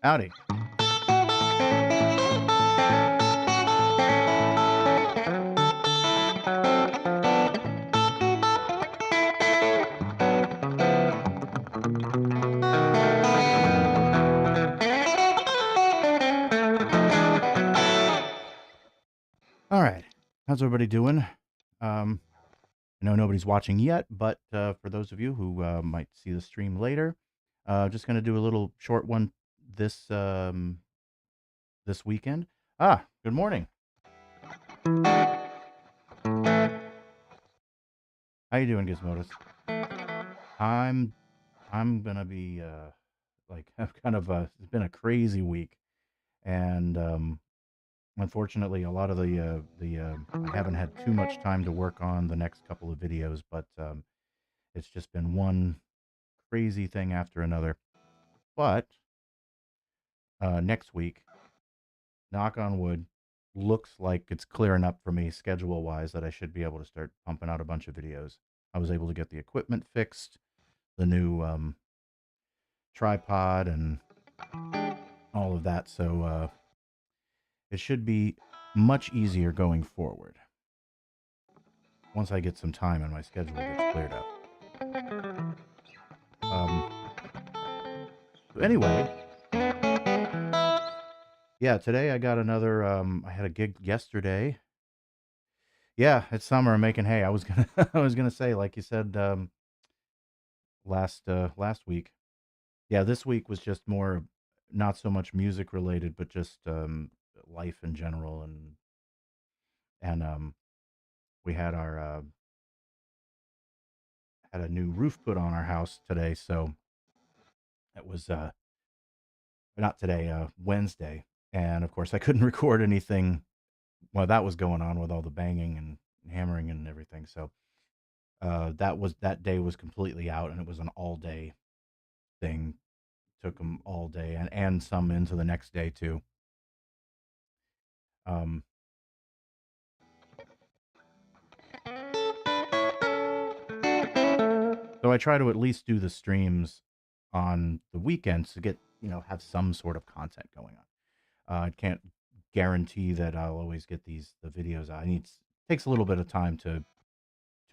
Howdy. All right. How's everybody doing? I know nobody's watching yet, but for those of you who might see the stream later, just going to do a little short one this this weekend. Good morning. How you doing, Gizmodus? I'm gonna be like I've kind of it's been a crazy week, and unfortunately, a lot of the I haven't had too much time to work on the next couple of videos, but it's just been one crazy thing after another. But next week, knock on wood, looks like it's clearing up for me schedule-wise that I should be able to start pumping out a bunch of videos. I was able to get the equipment fixed, the new tripod, and all of that, so it should be much easier going forward once I get some time and my schedule gets cleared up. Anyway, yeah, today I got another, I had a gig yesterday. Yeah, it's summer, I'm making hay. I was gonna, I was gonna say, like you said, last week. Yeah, this week was just more, not so much music related, but just life in general, and we had our had a new roof put on our house today, so it was not today, Wednesday, and of course I couldn't record anything while that was going on with all the banging and hammering and everything. So that day was completely out, and it was an all day thing. Took them all day, and some into the next day too. Um, so I try to at least do the streams on the weekends to get, have some sort of content going on. I can't guarantee that I'll always get the videos. I need takes a little bit of time to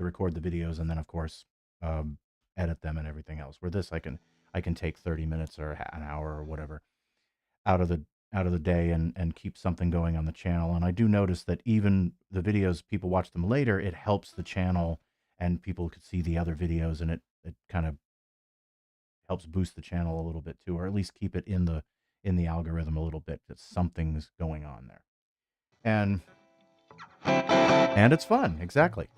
record the videos, and then of course um, edit them and everything else. Where this I can take 30 minutes or an hour or whatever out of the day and keep something going on the channel. And I do notice that even the videos, people watch them later, it helps the channel, and people could see the other videos, and it kind of helps boost the channel a little bit too, or at least keep it in the algorithm a little bit, that something's going on there. And it's fun, exactly.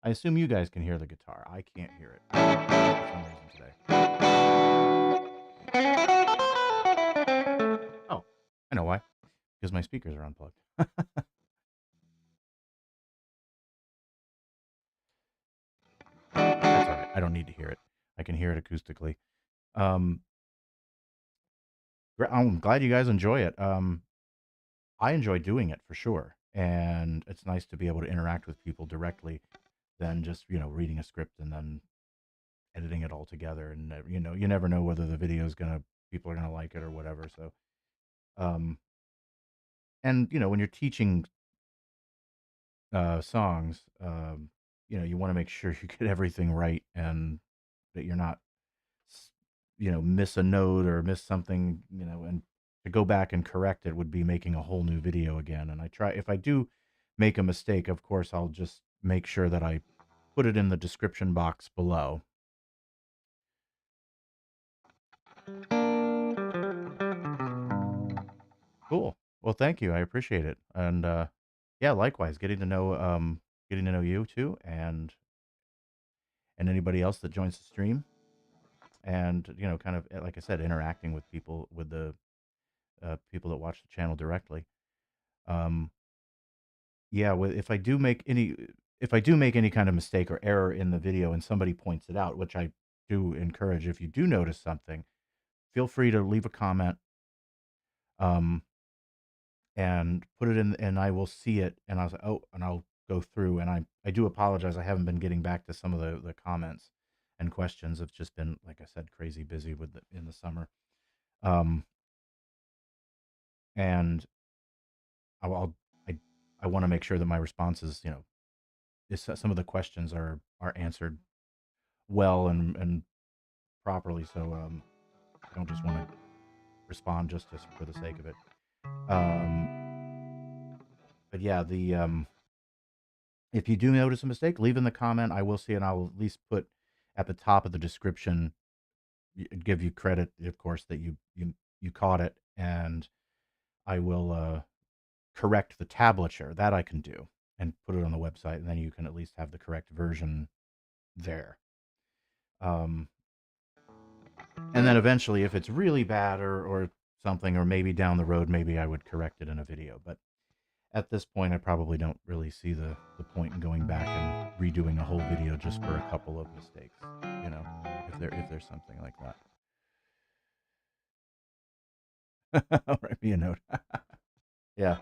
I assume you guys can hear the guitar. I can't hear it for some reason today. Oh, I know why. Because my speakers are unplugged. That's all right. I don't need to hear it. I can hear it acoustically. Um, I'm glad you guys enjoy it. I enjoy doing it for sure, and it's nice to be able to interact with people directly than just reading a script and then editing it all together. And you never know whether the video is gonna people are gonna like it or whatever. So, um, and when you're teaching songs, you want to make sure you get everything right, and that you're not miss a note or miss something, and to go back and correct it would be making a whole new video again. And I try, if I do make a mistake, of course, I'll just make sure that I put it in the description box below. Cool. Well, thank you. I appreciate it. And yeah, likewise, getting to know you too, and anybody else that joins the stream, and kind of like I said, interacting with people, with the people that watch the channel directly. Um, yeah, if I do make any kind of mistake or error in the video and somebody points it out, which I do encourage, if you do notice something, feel free to leave a comment, um, and put it in, and I will see it, and and I'll go through, and I do apologize. I haven't been getting back to some of the comments, and questions. It's just been, like I said, crazy busy with in the summer. Um, and I'll I I want to make sure that my responses, some of the questions are answered well and properly. So I don't just want to respond just for the sake of it. Um, but yeah, the if you do notice a mistake, leave in the comment. I will see it. I'll at least put at the top of the description, give you credit, of course, that you caught it, and I will correct the tablature. That I can do and put it on the website, and then you can at least have the correct version there. Um, and then eventually, if it's really bad or something, or maybe down the road, maybe I would correct it in a video. But at this point, I probably don't really see the point in going back and redoing a whole video just for a couple of mistakes. You know, if there's something like that. Write me a note. Yeah,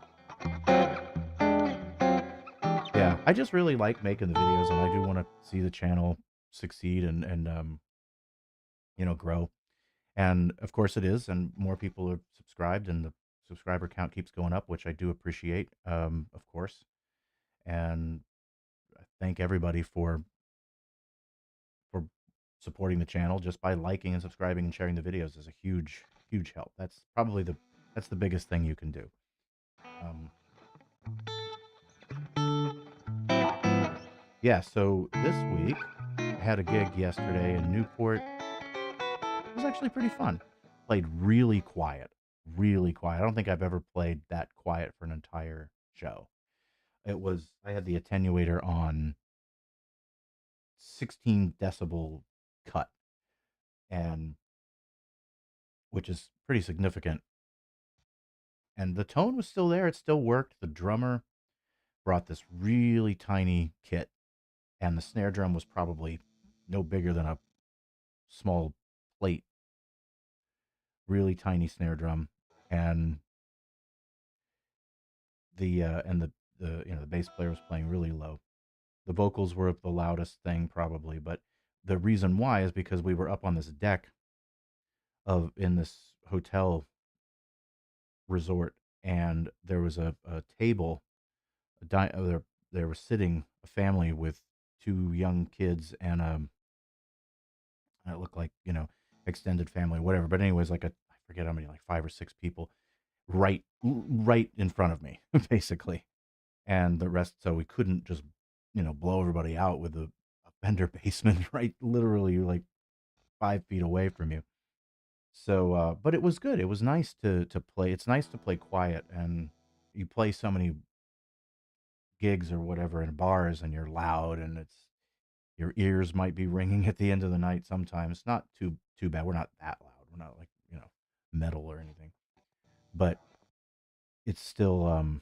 yeah. I just really like making the videos, and I do want to see the channel succeed and grow. And of course, it is, and more people are subscribed, and the subscriber count keeps going up, which I do appreciate, of course. And I thank everybody for supporting the channel just by liking and subscribing and sharing the videos is a huge help. That's the biggest thing you can do. Um, yeah. So this week I had a gig yesterday in Newport. It was actually pretty fun. Played really quiet, really quiet. I don't think I've ever played that quiet for an entire show. I had the attenuator on 16 decibel cut, and which is pretty significant. And the tone was still there. It still worked. The drummer brought this really tiny kit, and the snare drum was probably no bigger than a small plate, really tiny snare drum, and the bass player was playing really low. The vocals were the loudest thing probably, but the reason why is because we were up on this deck of in this hotel resort, and there was a table, there was sitting a family with two young kids and it looked like extended family, whatever. But anyways, I forget how many, like 5 or 6 people, right in front of me, basically, and the rest. So we couldn't just blow everybody out with a Fender basement right, literally like 5 feet away from you. So, but it was good. It was nice to play. It's nice to play quiet, and you play so many gigs or whatever in bars, and you're loud, and your ears might be ringing at the end of the night sometimes. Not too bad. We're not that loud. We're not like, metal or anything. But it's still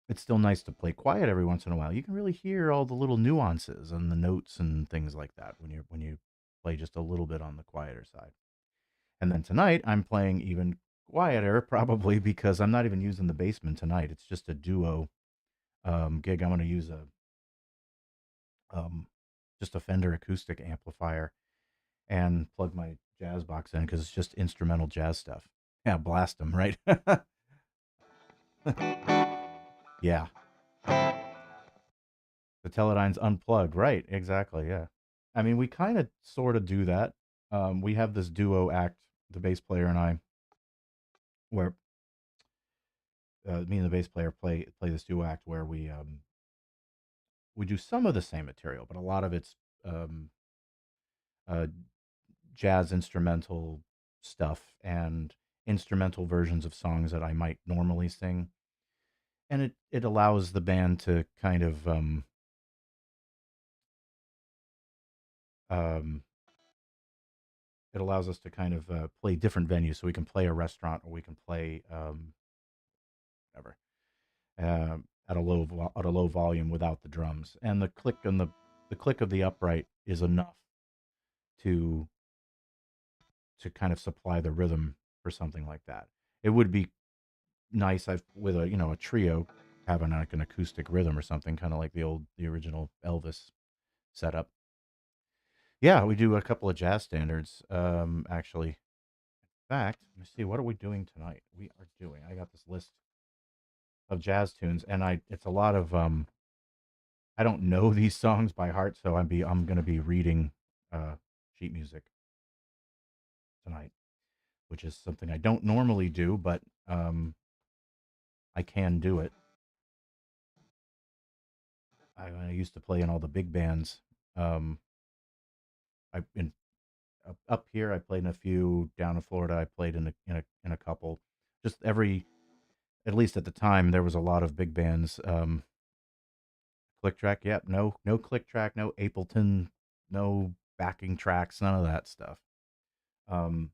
it's still nice to play quiet every once in a while. You can really hear all the little nuances and the notes and things like that when you play just a little bit on the quieter side. And then tonight I'm playing even quieter, probably because I'm not even using the basement tonight. It's just a duo gig. I'm going to use a um, just a Fender acoustic amplifier and plug my jazz box in because it's just instrumental jazz stuff. Yeah, blast them, right? Yeah, the TeleDynes unplugged, right? Exactly. Yeah, I mean, we kind of sort of do that. We have this duo act, the bass player and I, where me and the bass player play this duo act where we do some of the same material, but a lot of it's um, uh, jazz instrumental stuff and instrumental versions of songs that I might normally sing. And it allows the band to kind of um, it allows us to kind of play different venues. So we can play a restaurant, or we can play whatever at at a low volume without the drums. And the click of the upright is enough to kind of supply the rhythm for something like that. It would be nice with a trio having like an acoustic rhythm or something, kind of like the original Elvis setup. Yeah, we do a couple of jazz standards. Actually, in fact, let me see. What are we doing tonight? We are doing. I got this list of jazz tunes, and it's a lot of I don't know these songs by heart, so I'm gonna be reading sheet music tonight, which is something I don't normally do, but I can do it. I used to play in all the big bands. Um, I in up here, I played in a few. Down in Florida, I played in a couple. Just at least at the time, there was a lot of big bands. Click track, yep, no click track, no Ableton, no backing tracks, none of that stuff. Um,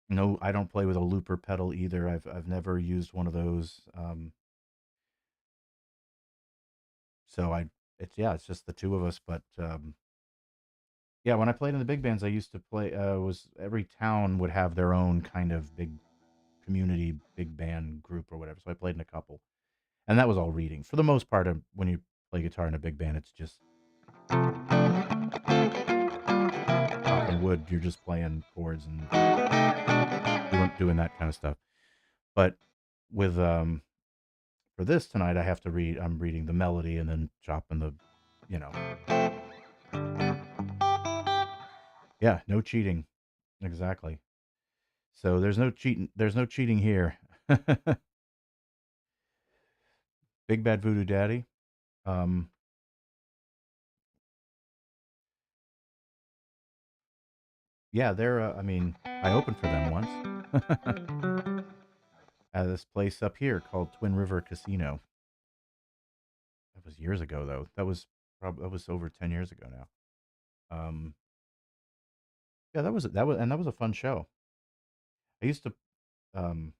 no, I don't play with a looper pedal either. I've never used one of those. So it's just the two of us. But yeah, when I played in the big bands, I used to play. Was every town would have their own kind of big community big band group or whatever. So I played in a couple, and that was all reading for the most part. When you play guitar in a big band, it's just chopping wood. You're just playing chords and doing that kind of stuff. But with for this tonight, I have to read. I'm reading the melody and then chopping the, you know, yeah, no cheating, exactly. So there's no cheating. There's no cheating here. Big Bad Voodoo Daddy. Um, yeah, they're. I mean, I opened for them once at this place up here called Twin River Casino. That was years ago, though. That was over 10 years ago now. Um, yeah, that was a fun show. I used to. Um,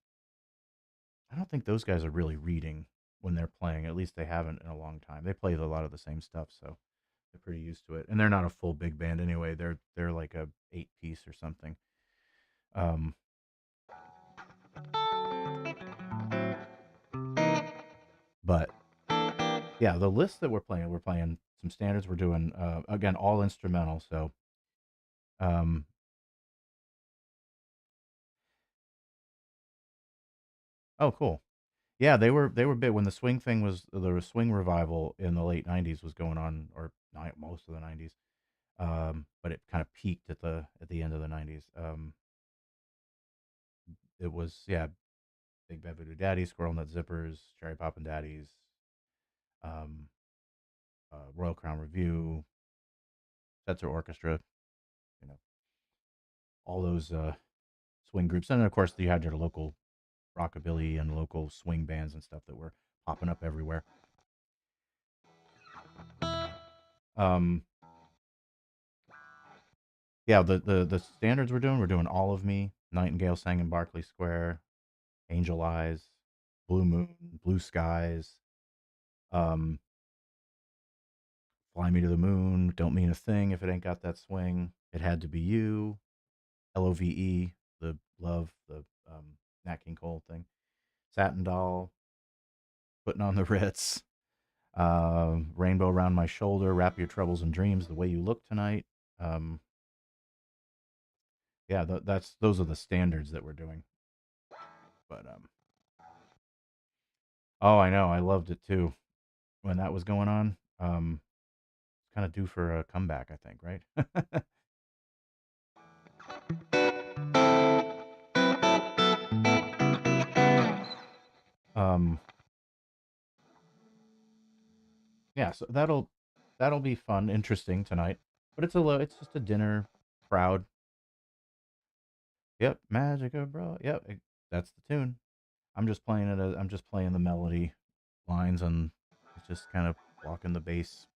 I don't think those guys are really reading when they're playing. At least they haven't in a long time. They play a lot of the same stuff, so they're pretty used to it. And they're not a full big band anyway. They're like a 8 piece or something. Um, but yeah, the list that we're playing some standards. We're doing again all instrumental. So um, oh, cool. Yeah, they were big when the swing thing was the swing revival in the late '90s was going on, or most of the '90s. But it kind of peaked at the end of the '90s. It was, yeah, Big Bad Voodoo Daddy, Squirrel Nut Zippers, Cherry Poppin' Daddies, um, Royal Crown Review, Setzer Orchestra, you know, all those swing groups, and then of course you had your local rockabilly and local swing bands and stuff that were popping up everywhere. Um, yeah, the standards we're doing All of Me, Nightingale Sang in Berkeley Square, Angel Eyes, Blue Moon, Blue Skies, um, Fly Me to the Moon, Don't Mean a Thing if it ain't got that swing. It Had to Be You, Love, the Love, the Nat King Cole thing. Satin Doll, Putting on the Ritz, Rainbow Around My Shoulder, Wrap Your Troubles in Dreams, The Way You Look Tonight. Um, yeah, those are the standards that we're doing. But oh, I know, I loved it too when that was going on. It's kind of due for a comeback, I think, right? um, yeah, so that'll be fun, interesting tonight. But it's just a dinner crowd. Yep, Magica, bro. Yep, that's the tune. I'm just playing the melody lines and it's just kind of walking the bass,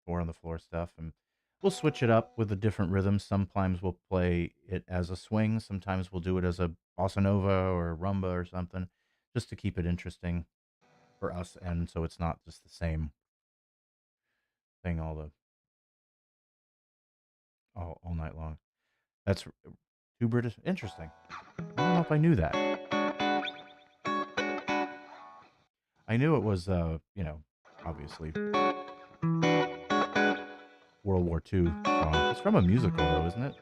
four on the floor stuff, and we'll switch it up with the different rhythms. Sometimes we'll play it as a swing. Sometimes we'll do it as a bossa nova or a rumba or something, just to keep it interesting for us, and so it's not just the same thing all night long. That's too British. Interesting. I don't know if I knew that. I knew it was obviously World War II song. It's from a musical though, isn't it?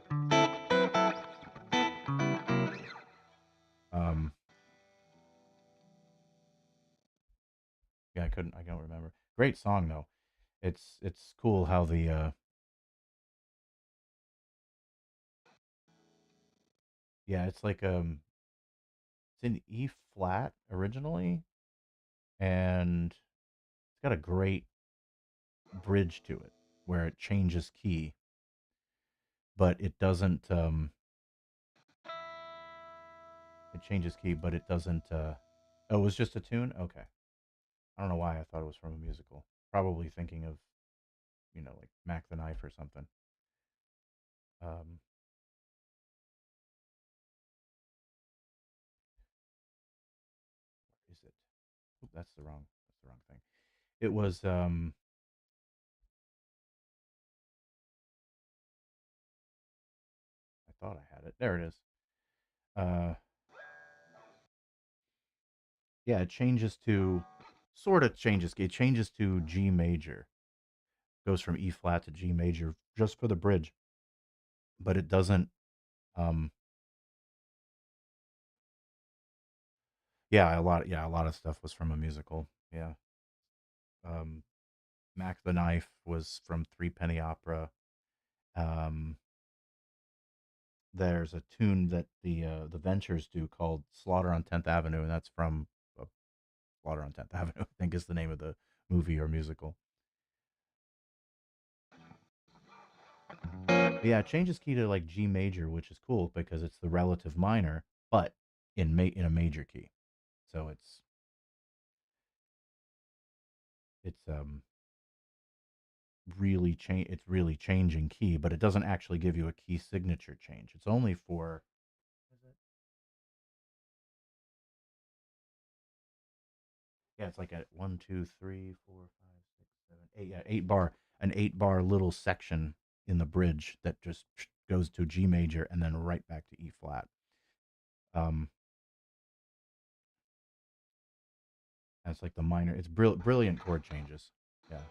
Um, yeah, I don't remember. Great song though. It's cool how the yeah, it's like it's in E flat originally, and it's got a great bridge to it where it changes key, but it doesn't it changes key, but it doesn't oh, it was just a tune? Okay. I don't know why I thought it was from a musical. Probably thinking of, like Mac the Knife or something. Um, is it? Oop, that's the wrong thing. It was I thought I had it. There it is. Uh yeah, it changes to sort of changes. It changes to G major. Goes from E flat to G major just for the bridge, but it doesn't um yeah, a lot of stuff was from a musical. Yeah. Um Mac the Knife was from Three Penny Opera. Um there's a tune that the Ventures do called Slaughter on 10th Avenue, and that's from Slaughter on 10th Avenue, I think is the name of the movie or musical. But yeah, it changes key to like G major, which is cool because it's the relative minor, but in a major key. So it's it's really changing key, but it doesn't actually give you a key signature change. It's only for is it? Yeah, it's like a one, two, three, four, five, six, seven, eight. Yeah, 8 bar, an 8 bar little section in the bridge that just goes to G major and then right back to E flat. Um, that's like the minor. It's brilliant chord changes. Yeah.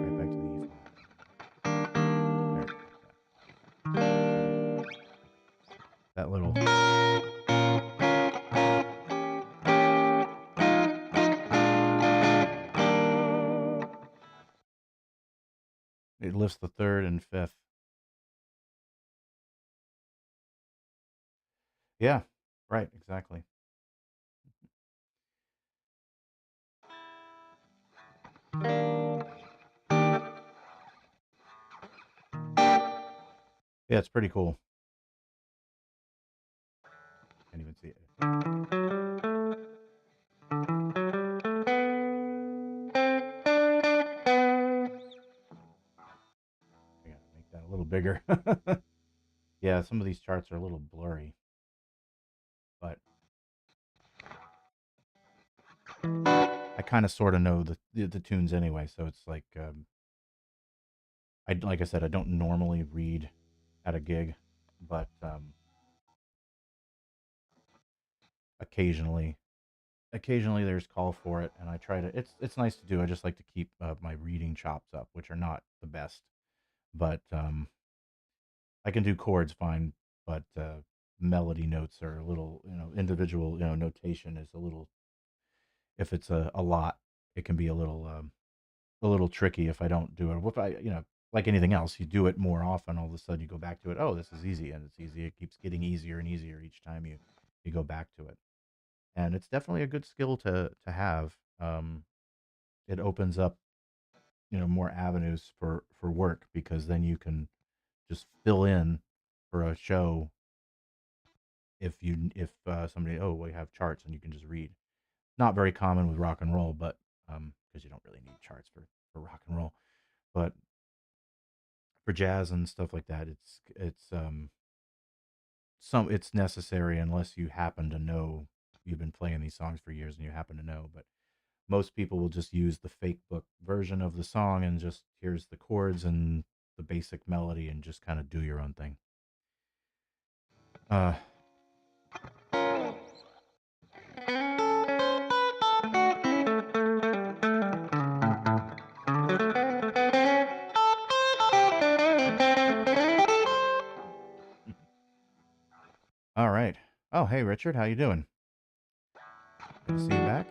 Right back to the E flat. There it is. Yeah. So that little it lifts the third and fifth. Yeah. Right. Exactly. Yeah, it's pretty cool. Can't even see it. I gotta make that a little bigger. Yeah, some of these charts are a little blurry, but I kind of sort of know the tunes anyway. So it's like like I said, I don't normally read at a gig, but occasionally, occasionally there's call for it, and I try to. It's nice to do. I just like to keep my reading chops up, which are not the best, but I can do chords fine, but melody notes are a little, individual, notation is a little. If it's a lot, it can be a little tricky if I don't do it. If I, like anything else, you do it more often, all of a sudden you go back to it. Oh, this is easy, and it's easy. It keeps getting easier and easier each time you go back to it, and it's definitely a good skill to have. It opens up, more avenues for work because then you can just fill in for a show if somebody, oh, we have charts and you can just read. Not very common with rock and roll, but because you don't really need charts for rock and roll, but for jazz and stuff like that, it's necessary unless you happen to know you've been playing these songs for years and you happen to know. But Most people will just use the fake book version of the song and just here's the chords and the basic melody and just kind of do your own thing. Uh, all right. Oh, hey Richard, how you doing? Good to see you back.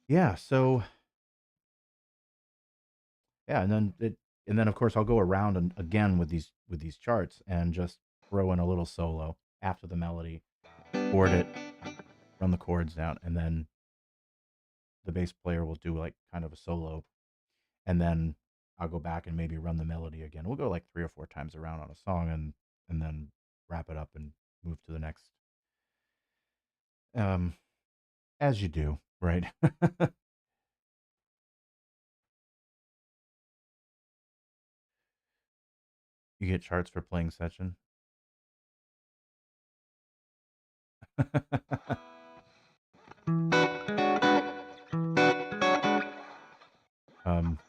Yeah, so yeah, and then of course I'll go around and again with these charts and just throw in a little solo after the melody, chord it, run the chords down, and then the bass player will do like kind of a solo, and then I'll go back and maybe run the melody again. We'll go like 3 or 4 times around on a song and then wrap it up and move to the next. Um, as you do, right? You get charts for playing session. um,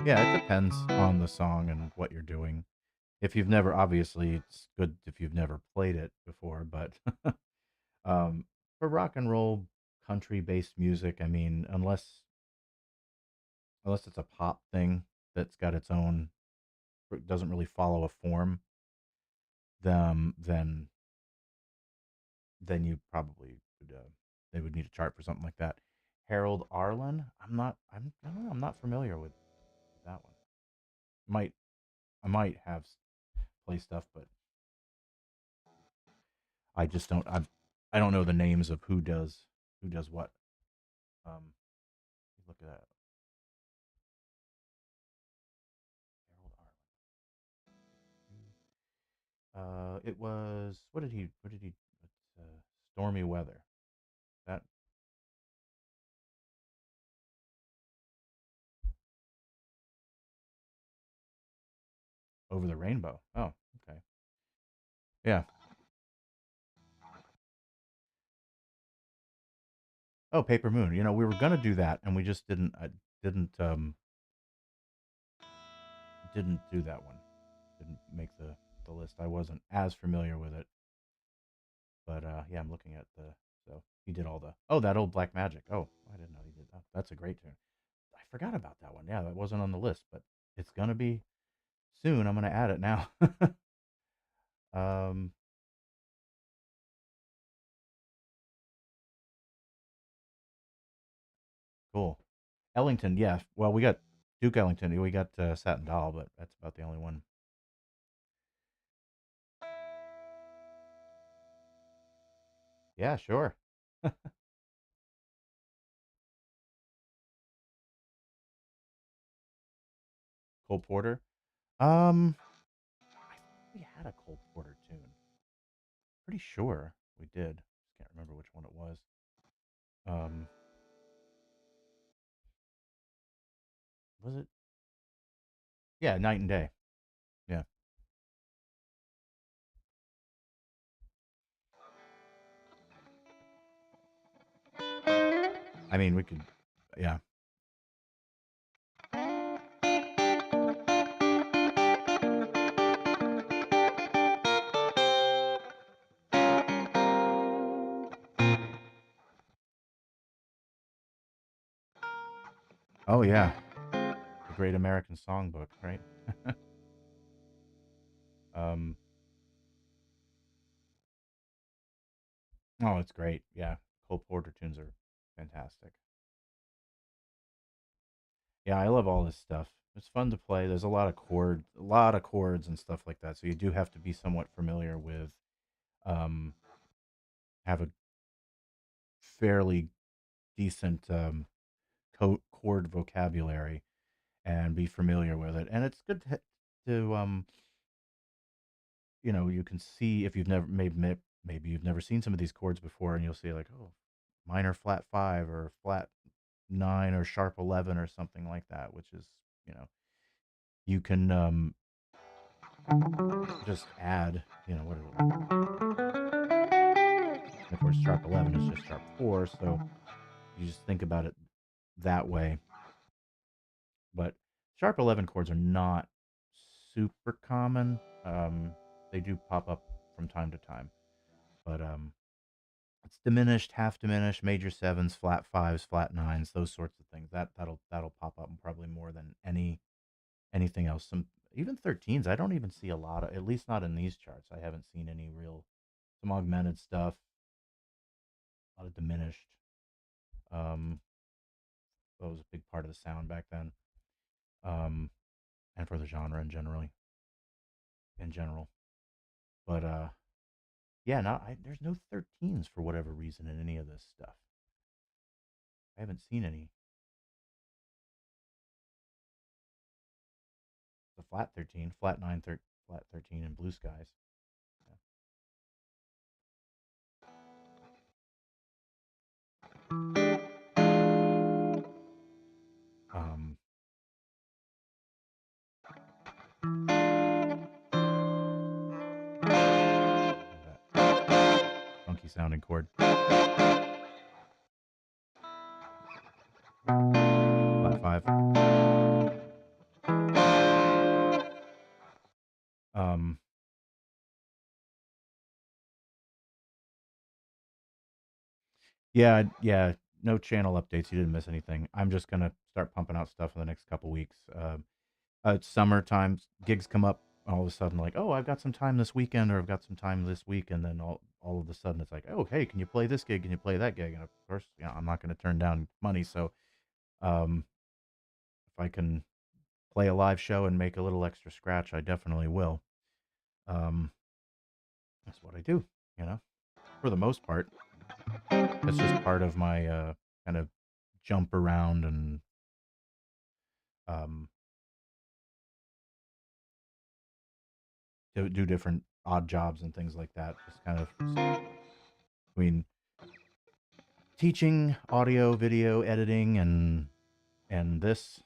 yeah, it depends on the song and what you're doing. If you've never, obviously, it's good if you've never played it before, but um, for rock and roll, country-based music, I mean, unless it's a pop thing that's got its own, doesn't really follow a form, then you probably would, they would need a chart for something like that. Harold Arlen, I don't know, I'm not familiar with that one. Might I might have play stuff, but I just don't. I don't know the names of who does what. Um, look at that. Harold Arlen. It was what did he? What did he? It's, stormy weather. That over the rainbow. Oh, okay. Yeah. Oh, Paper Moon. You know, we were gonna do that, and we just didn't. I didn't do that one. Didn't make the list. I wasn't as familiar with it, but yeah, I'm looking at the. So he did all the. Oh, that old Black Magic. Oh, I didn't know he did that. That's a great tune. I forgot about that one. Yeah, that wasn't on the list, but it's gonna be soon. I'm gonna add it now. um, cool. Ellington, yeah. Well, we got Duke Ellington. We got Satin Doll, but that's about the only one. Yeah, sure. Cole Porter. I thought we had a Cole Porter tune. Pretty sure we did. Just can't remember which one it was. Um, was it? Yeah, Night and Day. Yeah. I mean, we could. Yeah. Oh yeah, the Great American Songbook, right? um. Oh, it's great. Yeah, Cole Porter tunes are fantastic. Yeah, I love all this stuff. It's fun to play. There's a lot of chords and stuff like that. So you do have to be somewhat familiar with, um, have a fairly decent chord vocabulary and be familiar with it. And it's good to you can see if you've never maybe you've never seen some of these chords before, and you'll see like, oh, minor flat 5 or flat 9 or sharp 11 or something like that, which is you know you can just add, what is it? And of course, sharp 11 is just sharp 4, so you just think about it that way. But sharp 11 chords are not super common. They do pop up from time to time, but it's diminished, half diminished, major sevens, flat fives, flat nines, those sorts of things. That'll pop up probably more than anything else. Some even 13s. I don't even see a lot of, at least not in these charts. I haven't seen any real some augmented stuff, a lot of diminished. Um, that was a big part of the sound back then, um, and for the genre in general. But yeah, there's no 13s for whatever reason in any of this stuff. I haven't seen any. The flat 13, flat 9, flat 13 in Blue Skies. Yeah. That funky sounding chord. Flat 5. Yeah. No channel updates. You didn't miss anything. I'm just gonna start pumping out stuff in the next couple weeks. It's summertime. Gigs come up all of a sudden, like, oh, I've got some time this weekend, or I've got some time this week, and then all of a sudden it's like, oh, hey, can you play this gig? Can you play that gig? And of course, I'm not going to turn down money. So, um, if I can play a live show and make a little extra scratch, I definitely will. Um, that's what I do, for the most part. That's just part of my kind of jump around and um, do different odd jobs and things like that. Just kind of between teaching audio, video editing, and this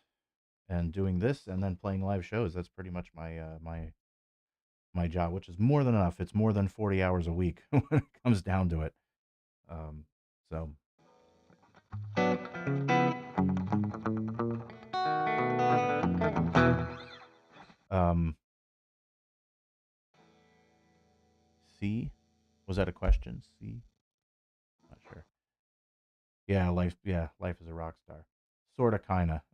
and doing this, and then playing live shows. That's pretty much my job, which is more than enough. It's more than 40 hours a week when it comes down to it. Um, so um, C, was that a question? C, not sure. Life is a rock star. Sorta, kinda.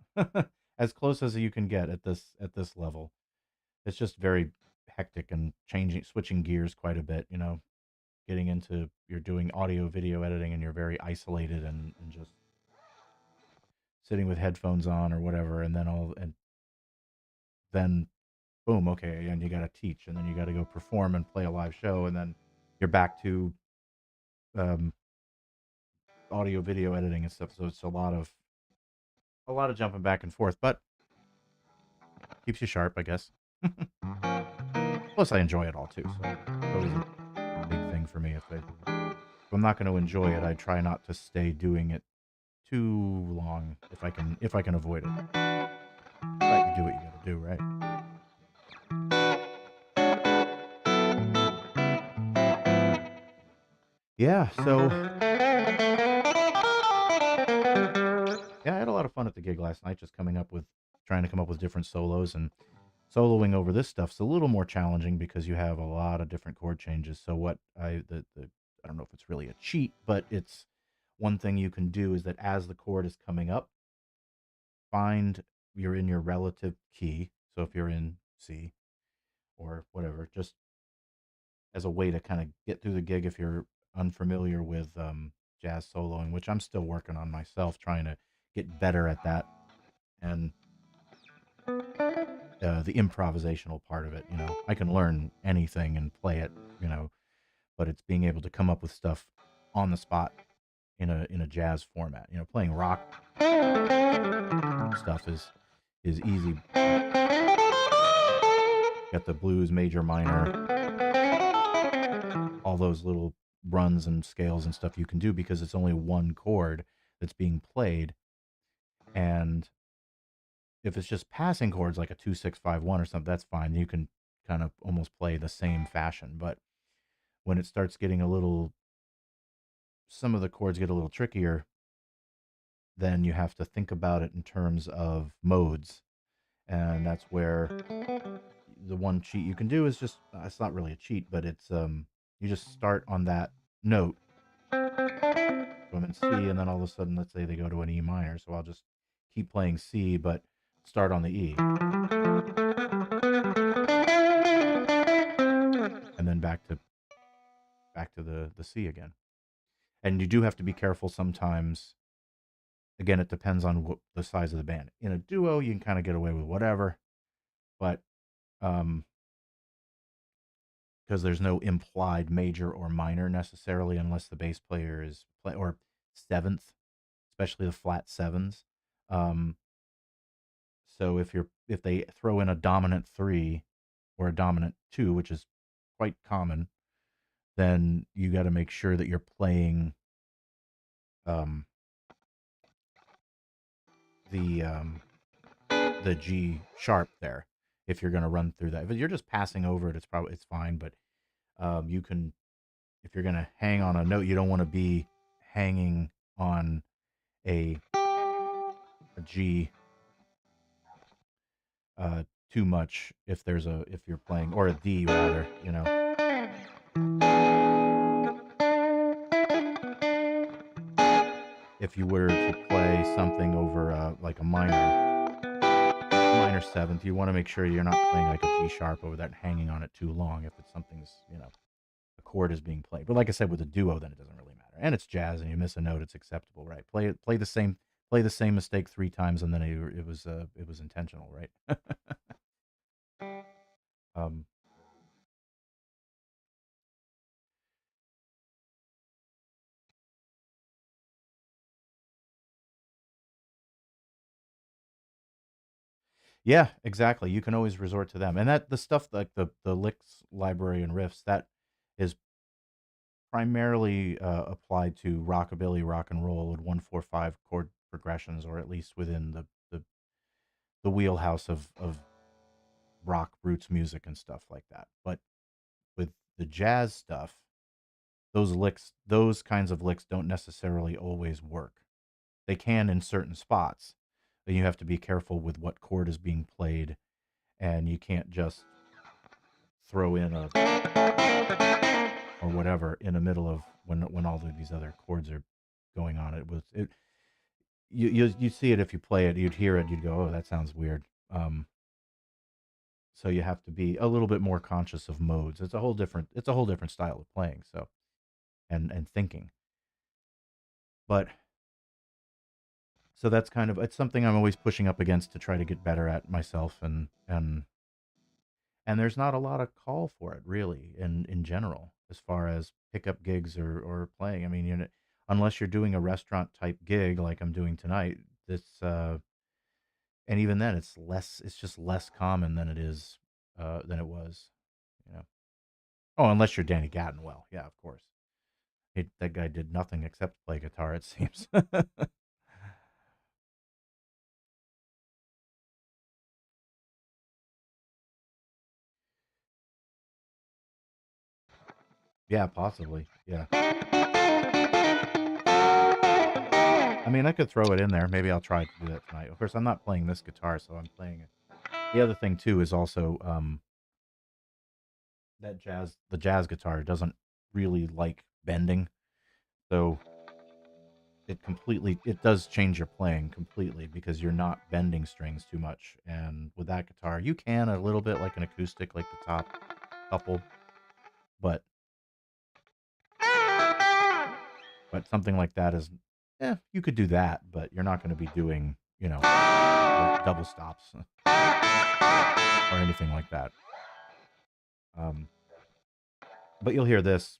As close as you can get at this level. It's just very hectic and switching gears quite a bit. Getting into you're doing audio video editing and you're very isolated and just sitting with headphones on or whatever, and then boom, okay, and you got to teach, and then you got to go perform and play a live show, and then you're back to um, audio video editing and stuff. So it's a lot of jumping back and forth, but keeps you sharp, I guess. Plus, I enjoy it all too, so it's always a big thing for me. If I'm not going to enjoy it, I try not to stay doing it too long if I can avoid it. But you do what you got to do, right? Yeah. So yeah, I had a lot of fun at the gig last night, just trying to come up with different solos, and soloing over this stuff's a little more challenging because you have a lot of different chord changes. So I don't know if it's really a cheat, but it's one thing you can do is that as the chord is coming up, find you're in your relative key. So if you're in C or whatever, just as a way to kind of get through the gig if you're unfamiliar with jazz soloing, which I'm still working on myself, trying to get better at that. And the improvisational part of it, I can learn anything and play it, but it's being able to come up with stuff on the spot in a jazz format. Playing rock stuff is easy. Got the blues, major, minor, all those little runs and scales and stuff you can do because it's only one chord that's being played. And if it's just passing chords like a 2-6-5-1 or something, that's fine. You can kind of almost play the same fashion. But when it starts getting a little some of the chords get a little trickier, then you have to think about it in terms of modes. And that's where the one cheat you can do is just, it's not really a cheat, but it's, you just start on that note. So I'm in C, and then all of a sudden, let's say they go to an E minor. So I'll just keep playing C, but start on the E. And then back to the C again. And you do have to be careful sometimes. Again, it depends on what the size of the band. In a duo, you can kind of get away with whatever, but because there's no implied major or minor necessarily, unless the bass player is or seventh, especially the flat sevens. Um, so if they throw in a dominant 3 or a dominant 2, which is quite common, then you got to make sure that you're playing um, the G sharp there. If you're going to run through that, if you're just passing over it, it's fine. But you can, if you're going to hang on a note, you don't want to be hanging on a G too much if you're playing, or a D rather, if you were to play something over like a minor seventh, you want to make sure you're not playing like a G sharp over that and hanging on it too long if it's something's, a chord is being played. But like I said, with a duo, then it doesn't really matter. And it's jazz, and you miss a note, it's acceptable, right? Play the same mistake 3 times, and then it was intentional, right? um, yeah, exactly. You can always resort to them, and that the stuff like the licks library and riffs that is primarily applied to rockabilly, rock and roll, with 1-4-5 chord progressions, or at least within the wheelhouse of rock roots music and stuff like that. But with the jazz stuff, those kinds of licks don't necessarily always work. They can in certain spots, but you have to be careful with what chord is being played, and you can't just throw in a or whatever in the middle of when all of these other chords are going on. You see it if you play it, you'd hear it, you'd go, oh, that sounds weird. So you have to be a little bit more conscious of modes. It's a whole different style of playing. So and thinking, but so that's kind of, it's something I'm always pushing up against to try to get better at myself, and there's not a lot of call for it really in general as far as pickup gigs or playing. I mean, unless you're doing a restaurant type gig like I'm doing tonight, this and even then it's just less common than it was, you know. Oh, unless you're Danny Gattenwell. Yeah, of course. That guy did nothing except play guitar, it seems. Yeah, possibly. Yeah. I mean, I could throw it in there. Maybe I'll try to do that tonight. Of course, I'm not playing this guitar, so I'm playing it. The other thing too is also the jazz guitar doesn't really like bending, so it does change your playing completely because you're not bending strings too much. And with that guitar, you can a little bit like an acoustic, like the top couple, but something like that is, you could do that, but you're not going to be doing, double stops or anything like that. Um, but you'll hear this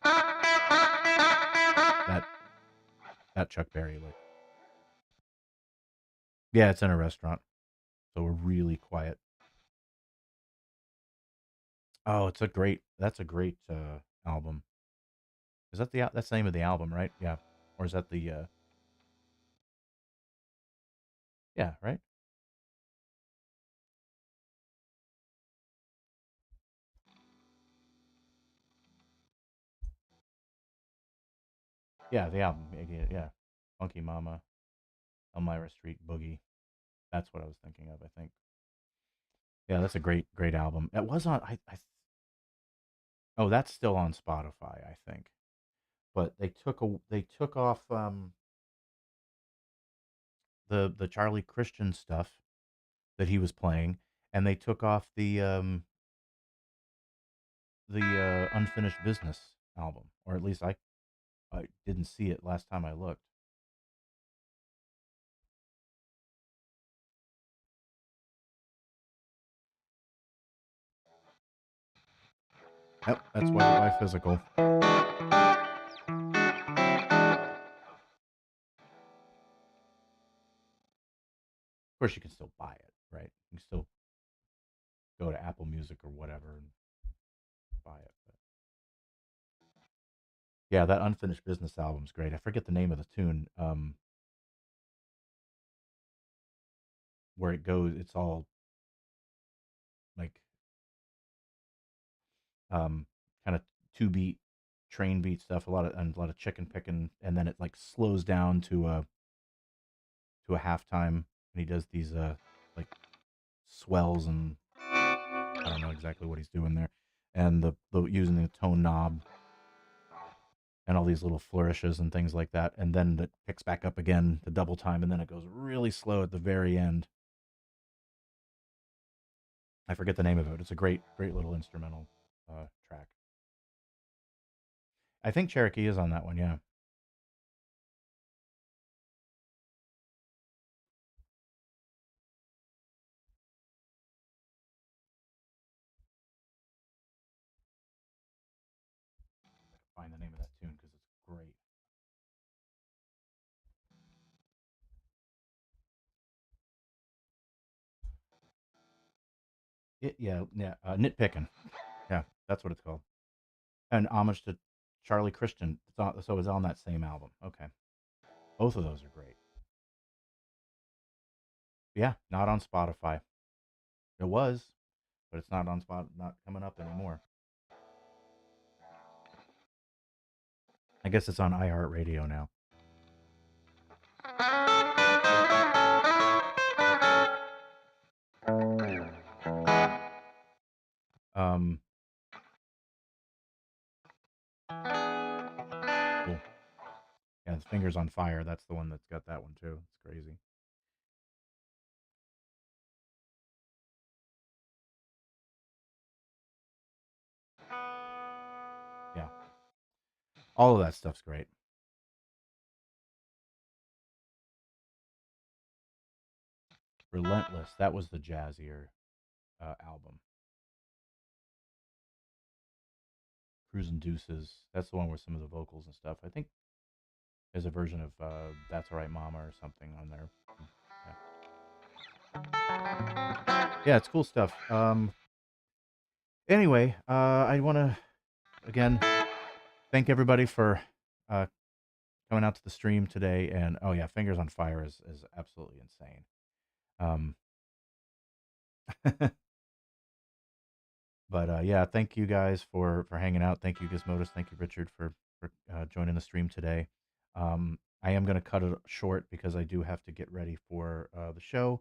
that Chuck Berry lick. Yeah, it's in a restaurant, so we're really quiet. Oh, that's a great album. Is that that's the name of the album, right? Yeah. Or is that the yeah, right? Yeah, the album. Yeah, Funky Mama, Elmira Street Boogie. That's what I was thinking of. I think. Yeah, that's a great album. It was on. Oh, that's still on Spotify, I think. But they took off the Charlie Christian stuff that he was playing, and they took off the Unfinished Business album, or at least I didn't see it last time I looked. Yep, that's why you buy physical. Of course, you can still buy it, right? You can still go to Apple Music or whatever and buy it. But yeah, that Unfinished Business album's great. I forget the name of the tune. Where it goes, it's all like kind of two beat, train beat stuff. A lot of chicken picking, and then it like slows down to a halftime, and he does these like swells, and I don't know exactly what he's doing there, and the using the tone knob and all these little flourishes and things like that, and then it picks back up again to double time, and then it goes really slow at the very end. I forget the name of it. It's a great little instrumental track. I think Cherokee is on that one. Yeah, find the name of that tune because it's great. Yeah, nitpicking. Yeah, that's what it's called. And homage to Charlie Christian. So it's on that same album. Okay, both of those are great. Yeah, not on Spotify. It was, but it's not on Spot. Not coming up anymore. I guess it's on iHeartRadio now. Um, cool. Yeah, the Fingers on Fire. That's the one that's got that one too. It's crazy. Yeah, all of that stuff's great. Relentless. That was the jazzier album. Cruising Deuces. That's the one with some of the vocals and stuff. I think there's a version of That's All Right Mama or something on there. Yeah, yeah, it's cool stuff. Anyway, I want to again thank everybody for uh, coming out to the stream today. And oh yeah, Fingers on Fire is absolutely insane. Um, but yeah, thank you guys for hanging out. Thank you, Gizmodus. Thank you, Richard, for joining the stream today. I am going to cut it short because I do have to get ready for the show.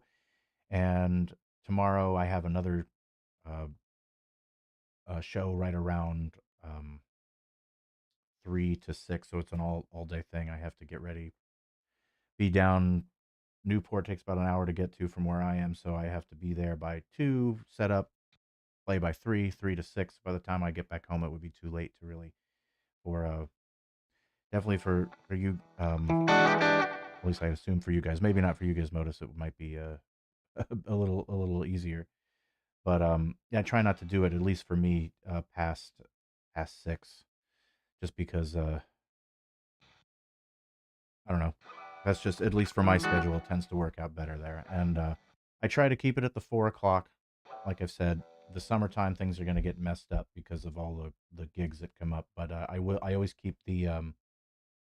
And tomorrow I have another uh, show right around 3 to 6, so it's an all day thing. I have to get ready, be down. Newport takes about an hour to get to from where I am, so I have to be there by 2, set up, play by 3, 3 to 6. By the time I get back home, it would be too late to really for definitely for you. At least I assume for you guys. Maybe not for you guys. Notice it might be a little easier. But yeah, try not to do it, at least for me, past 6, just because I don't know. That's just, at least for my schedule, it tends to work out better there. And I try to keep it at the 4 o'clock. Like I've said, the summertime things are going to get messed up because of all the gigs that come up. But I always keep the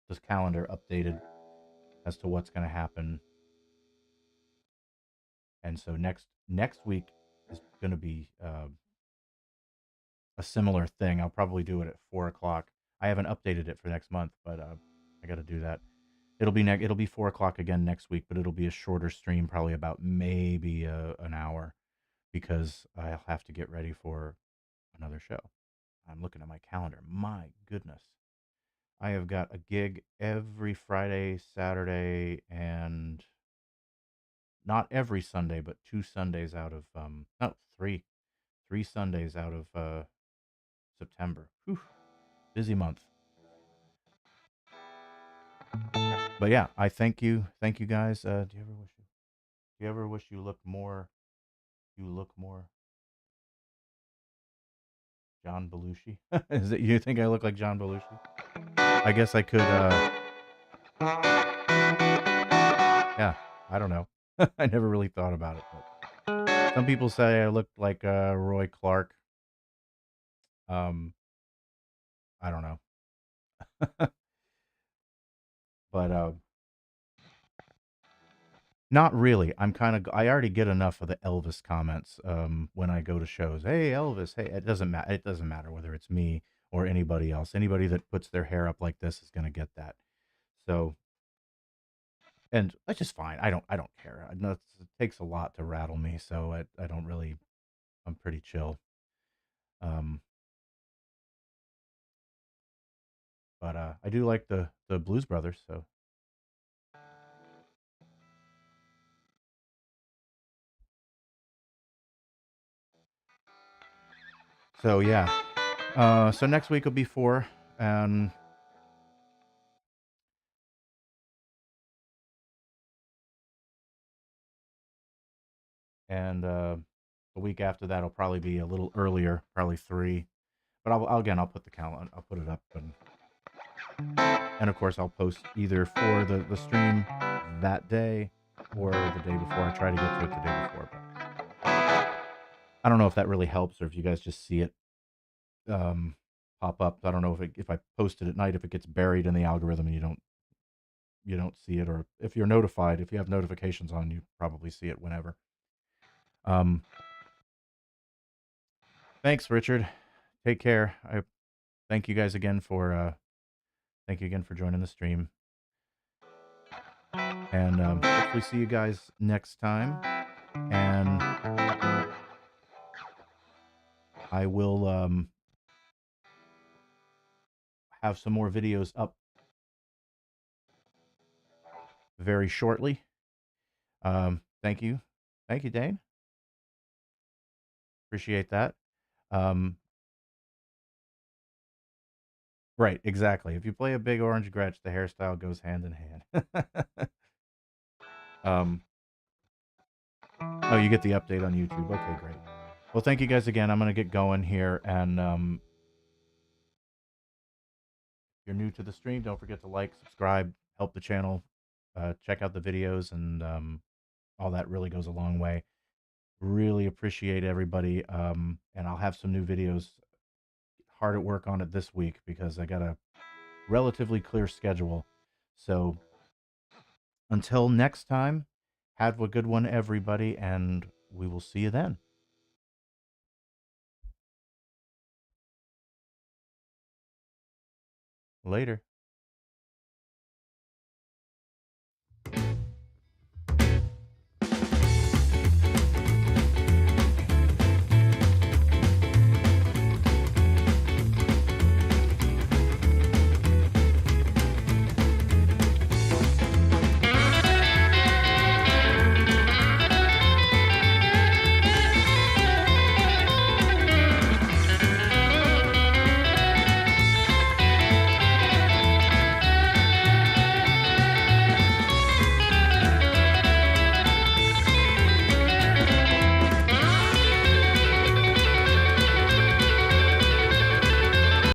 this calendar updated as to what's going to happen. And so next week is going to be a similar thing. I'll probably do it at 4 o'clock. I haven't updated it for next month, but I got to do that. It'll be 4 o'clock again next week, but it'll be a shorter stream, probably about maybe an hour, because I'll have to get ready for another show. I'm looking at my calendar. My goodness. I have got a gig every Friday, Saturday, and not every Sunday, but 2 Sundays out of no, three Sundays out of September. Whew, busy month. But yeah, I thank you guys. Do you ever wish you looked more? You look more John Belushi. Is it you think I look like John Belushi? I guess I could. Yeah, I don't know. I never really thought about it, but some people say I look like Roy Clark. Um, I don't know, but not really. I'm kind of. I already get enough of the Elvis comments when I go to shows. Hey, Elvis. Hey, it doesn't matter. It doesn't matter whether it's me or anybody else. Anybody that puts their hair up like this is going to get that. So, and that's just fine. I don't care. I know it takes a lot to rattle me, so I don't really. I'm pretty chill. Um, but I do like the Blues Brothers. So yeah. So next week will be 4, and the week after that will probably be a little earlier, probably 3. But I'll put the calendar. I'll put it up, and of course I'll post either for the stream that day or the day before. I try to get to it the day before, but I don't know if that really helps or if you guys just see it pop up. I don't know if I post it at night, if it gets buried in the algorithm and you don't see it, or if you're notified, if you have notifications on, you probably see it whenever. Um, Thanks, Richard. Take care. I thank you guys again for joining the stream, and hopefully see you guys next time. And I will have some more videos up very shortly. Thank you, Dane. Appreciate that. Um, right, exactly. If you play a big orange Gretsch, the hairstyle goes hand in hand. um, oh, you get the update on YouTube. Okay, great. Well, thank you guys again. I'm gonna get going here, and if you're new to the stream, don't forget to like, subscribe, help the channel, check out the videos, and all that really goes a long way. Really appreciate everybody, and I'll have some new videos. Hard at work on it this week because I got a relatively clear schedule. So until next time, have a good one, everybody, and we will see you then. Later.